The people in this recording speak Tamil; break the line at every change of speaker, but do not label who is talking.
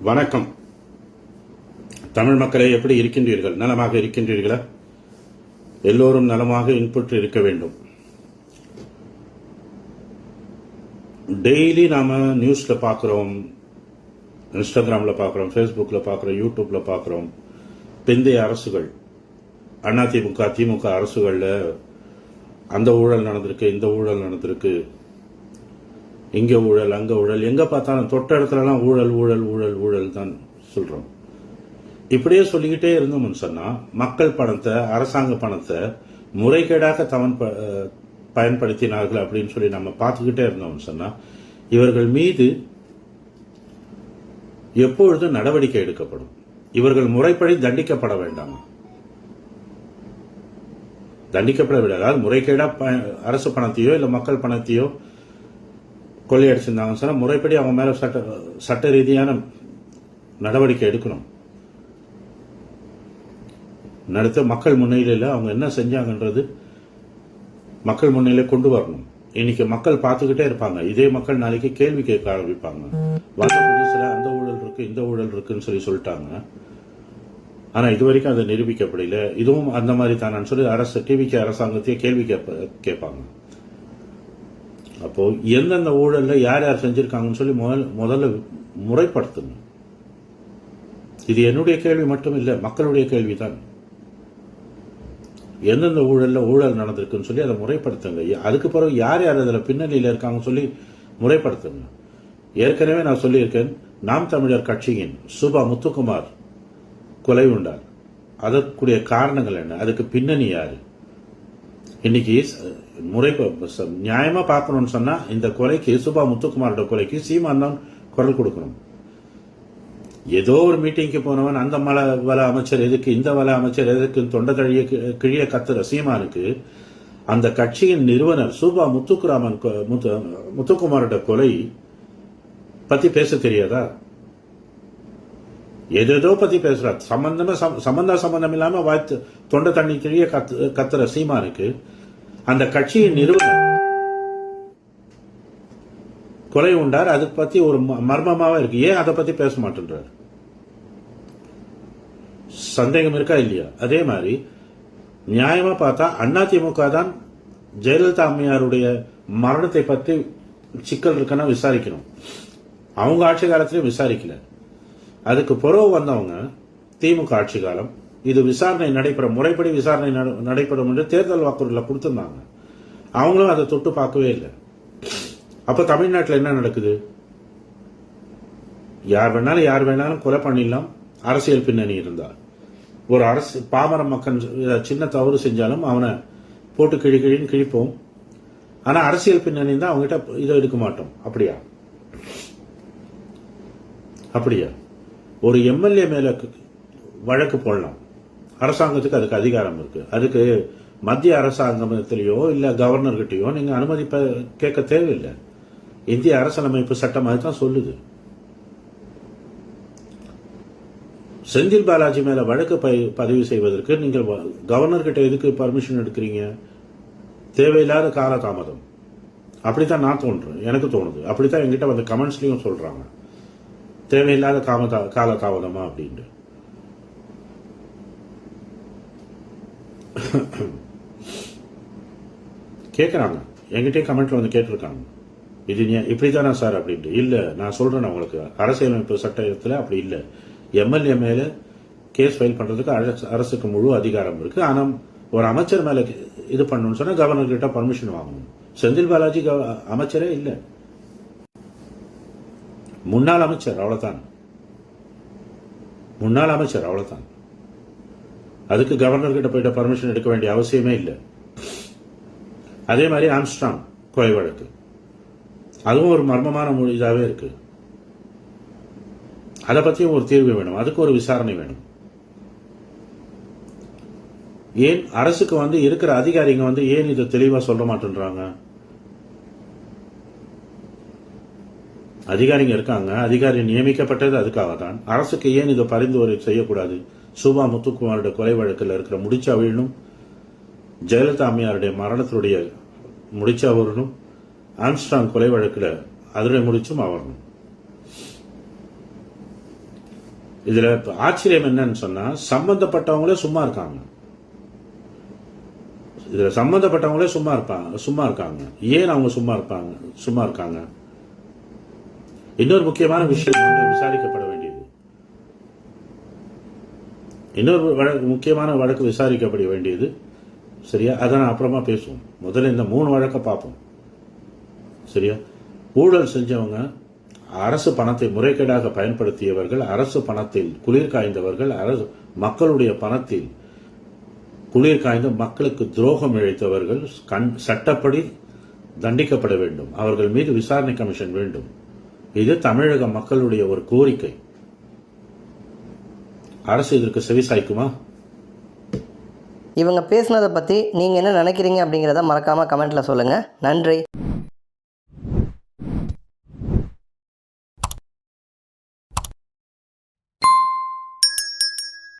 வணக்கம். தமிழ் மக்களே, எப்படி இருக்கின்றீர்கள்? நலமாக இருக்கின்றீர்களா? எல்லோரும் நலமாக இன்புற்று இருக்க வேண்டும். டெய்லி நாம நியூஸ்ல பார்க்கிறோம், இன்ஸ்டாகிராம்ல பார்க்கிறோம், ஃபேஸ்புக்ல பார்க்கிறோம், யூடியூப்ல பார்க்கிறோம். பிந்தைய அரசுகள், அதிமுக திமுக அரசுகள்ல அந்த ஊழல் நடந்திருக்கு, இந்த ஊழல் நடந்திருக்கு, இங்க ஊழல், அங்க ஊழல், எங்க பார்த்தாலும் தொட்ட இடத்துலலாம் ஊழல் ஊழல் ஊழல் ஊழல் தான் சொல்றோம். இப்படியே சொல்லிக்கிட்டே இருந்தோம்னு சொன்னா மக்கள் பணத்தை, அரசாங்க பணத்தை முறைகேடாக பயன்படுத்தினார்கள் அப்படின்னு சொல்லி நம்ம பார்த்துக்கிட்டே இருந்தோம்னு சொன்னா இவர்கள் மீது எப்பொழுது நடவடிக்கை எடுக்கப்படும்? இவர்கள் முறைப்படி தண்டிக்கப்பட வேண்டாம்? தண்டிக்கப்பட விட, அதாவது முறைகேடா அரசு பணத்தையோ இல்ல மக்கள் பணத்தையோ கொள்ளையடிச்சிருந்தாங்கன்னு சொன்னா முறைப்படி அவங்க மேல சட்ட ரீதியான நடவடிக்கை எடுக்கணும். நடத்த மக்கள் முன்னிலையில் அவங்க என்ன செஞ்சாங்கன்றது மக்கள் முன்னிலை கொண்டு வரணும். இன்னைக்கு மக்கள் பார்த்துக்கிட்டே இருப்பாங்க. இதே மக்கள் நாளைக்கு கேள்வி கேட்க ஆரம்பிப்பாங்க. வந்த புதுசுல அந்த ஊழல் இருக்கு, இந்த ஊழல் இருக்குன்னு சொல்லிட்டாங்க. ஆனா இது வரைக்கும் அதை நிரூபிக்கப்படல. இதுவும் அந்த மாதிரி தானு சொல்லி டிவிக்கு அரசாங்கத்தையே கேள்வி கேட்பாங்க. அப்போ எந்தெந்த ஊழல்ல யார் யார் செஞ்சிருக்காங்கன்னு சொல்லி முதல்ல முறைப்படுத்துங்க. இது என்னுடைய கேள்வி மட்டும் இல்ல, மக்களுடைய கேள்விதான். எந்தெந்த ஊழல்ல ஊழல் நடந்திருக்குன்னு சொல்லி அதை முறைப்படுத்துங்க. அதுக்கு பிறகு யார் யார் அதுல பின்னணியில இருக்காங்கன்னு சொல்லி முறைப்படுத்துங்க. ஏற்கனவே நான் சொல்லியிருக்கேன், நாம் தமிழர் கட்சியின் சுபா முத்துக்குமார் கொலை உண்டார். அதற்குரிய காரணங்கள் என்ன? அதுக்கு பின்னணி யாரு? இன்னைக்கு நியாயமா பார்க்கணும்னு சொன்னா இந்த கொலைக்கு, சுபா முத்துக்குமாரோட கொலைக்கு சீமான் தான் குரல் கொடுக்கணும். ஏதோ ஒரு மீட்டிங்க்கு போனவன் அந்த வள அமைச்சர் எதுக்கு, இந்த வள அமைச்சர் எதுக்கு தொண்டை தழிய கிழிய கத்துற சீமானுக்கு அந்த கட்சியின் நிறுவனர் சுபா முத்துக்குமாரோட கொலை பத்தி பேச தெரியாதா? ஏதேதோ பத்தி பேசுறார். சம்பந்தம் இல்லாம தொண்டை தண்ணி கிழிய கத்துற சீமானுக்கு அந்த கட்சியின் நிறுவனர் கொலை உண்டார். அதை பத்தி ஒரு மர்மமாவே இருக்கு. ஏன் அதை பத்தி பேச மாட்டேன்றார்? சந்தேகம் இருக்கா இல்லையா? அதே மாதிரி நியாயமா பார்த்தா அதிமுக தான் ஜெயலலிதா அம்மையாருடைய மரணத்தை பத்தி சிக்கல் இருக்குன்னா விசாரிக்கணும். அவங்க ஆட்சி காலத்திலயும் விசாரிக்கல. அதுக்கு பிறகு வந்தவங்க திமுக ஆட்சி காலம், இது விசாரணை நடைபெற, முறைப்படி விசாரணை நடைபெறும் என்று தேர்தல் வாக்குறுதியில கொடுத்திருந்தாங்க. அவங்களும் அதை தொட்டு பார்க்கவே இல்லை. அப்ப தமிழ்நாட்டில் என்ன நடக்குது? யார் வேணாலும் கொலை பண்ணிடலாம், அரசியல் பின்னணி இருந்தா. ஒரு அரசு பாமர மக்கள் சின்ன தவறு செஞ்சாலும் அவனை போட்டு கிழின்னு கிழிப்போம். ஆனா அரசியல் பின்னணி தான் அவங்ககிட்ட இதை எடுக்க மாட்டோம். அப்படியா? ஒரு எம்எல்ஏ மேல வழக்கு போடலாம். அரசாங்கத்துக்கு அதுக்கு அதிகாரம் இருக்கு. அதுக்கு மத்திய அரசாங்கத்திலேயோ இல்ல கவர்னர்கிட்டயோ நீங்க அனுமதி கேட்க தேவையில்லை. இந்திய அரசியலமைப்பு சட்டம் அதுதான் சொல்லுது. செந்தில் பாலாஜி மேல வழக்கு பதிவு செய்வதற்கு நீங்கள் கவர்னர் கிட்ட எதுக்கு பர்மிஷன் எடுக்கிறீங்க? தேவையில்லாத காலதாமதம். அப்படித்தான் நான் எனக்கு தோணுது. அப்படித்தான் என்கிட்ட வந்து கமெண்ட்ஸ்லயும் சொல்றாங்க, தேவையில்லாத காலதாமதமா அப்படின்னு. கேட்கறாங்க, என்கிட்டயே கமெண்ட்ல வந்து கேட்டிருக்காங்க, இது இப்படிதானா சார் அப்படின்ட்டு. இல்ல, நான் சொல்றேன் உங்களுக்கு, அரசியலமைப்பு சட்டத்துல அப்படி இல்ல. எம்எல்ஏ மேல கேஸ் ஃபைல் பண்றதுக்கு அரசுக்கு முழு அதிகாரம் இருக்கு. ஆனா ஒரு அமைச்சர் மேல இது பண்ணணும்னு சொன்னா கவர்னர் கிட்ட பர்மிஷன் வாங்கணும். செந்தில் பாலாஜி அமைச்சரே இல்ல, முன்னாள் அமைச்சர், அவ்வளவுதான். அதுக்கு கவர்னர் கிட்ட போயிட்டு பர்மிஷன் எடுக்க வேண்டிய அவசியமே இல்லை. அதே மாதிரி ஆம்ஸ்ட்ராங் கொலை வழக்கு, அதுவும் ஒரு மர்மமான இதாவே இருக்கு. அதை பத்தியும் ஒரு தீர்வு வேணும், அதுக்கு ஒரு விசாரணை வேணும். ஏன் அரசுக்கு வந்து இருக்கிற அதிகாரிங்க வந்து ஏன் இதை தெளிவா சொல்ல மாட்டேன்றாங்க? அதிகாரிங்க இருக்காங்க, அதிகாரி நியமிக்கப்பட்டது அதுக்காக தான். அரசுக்கு ஏன் இதை பரிந்துரை செய்யக்கூடாது? சுபா முத்துக்குமாரோட கொலை வழக்கில் இருக்கிற முடிச்சா வீழணும், ஜெயலலிதா அம்மையாருடைய மரணத்தினுடைய முடிச்சா வரணும், ஆம்ஸ்ட்ராங் கொலை வழக்கில் அதனுடைய முடிச்சும் வரணும். இதுல ஆச்சரியம் என்னன்னு சொன்னா சம்பந்தப்பட்டவங்களே சும்மா இருக்காங்க. இதுல சம்பந்தப்பட்டவங்களே சும்மா இருக்காங்க. ஏன் அவங்க சும்மா இருக்காங்க? இன்னொரு முக்கியமான விஷயம் விசாரிக்கப்பட வேண்டியது, முக்கியமான வழக்கு விசாரிக்கப்பட வேண்டியது. சரியா? அதை நான் அப்புறமா பேசுவோம். முதல்ல இந்த 3 வழக்கை பார்ப்போம். சரியா? ஊழல் செஞ்சவங்க, அரசு பணத்தை முறைகேடாக பயன்படுத்தியவர்கள், அரசு பணத்தில் குளிர் காய்ந்தவர்கள், மக்களுடைய பணத்தில் குளிர் காய்ந்த மக்களுக்கு துரோகம் இழைத்தவர்கள் சட்டப்படி தண்டிக்கப்பட வேண்டும். அவர்கள் மீது விசாரணை கமிஷன் வேண்டும். இது தமிழக மக்களுடைய ஒரு கோரிக்கை. அரசு இதற்கு செவிசாய்க்குமா?
இவங்க பேசுனதை பற்றி நீங்கள் என்ன நினைக்கிறீங்க அப்படிங்கிறத மறக்காமல் கமெண்ட்டில் சொல்லுங்கள். நன்றி.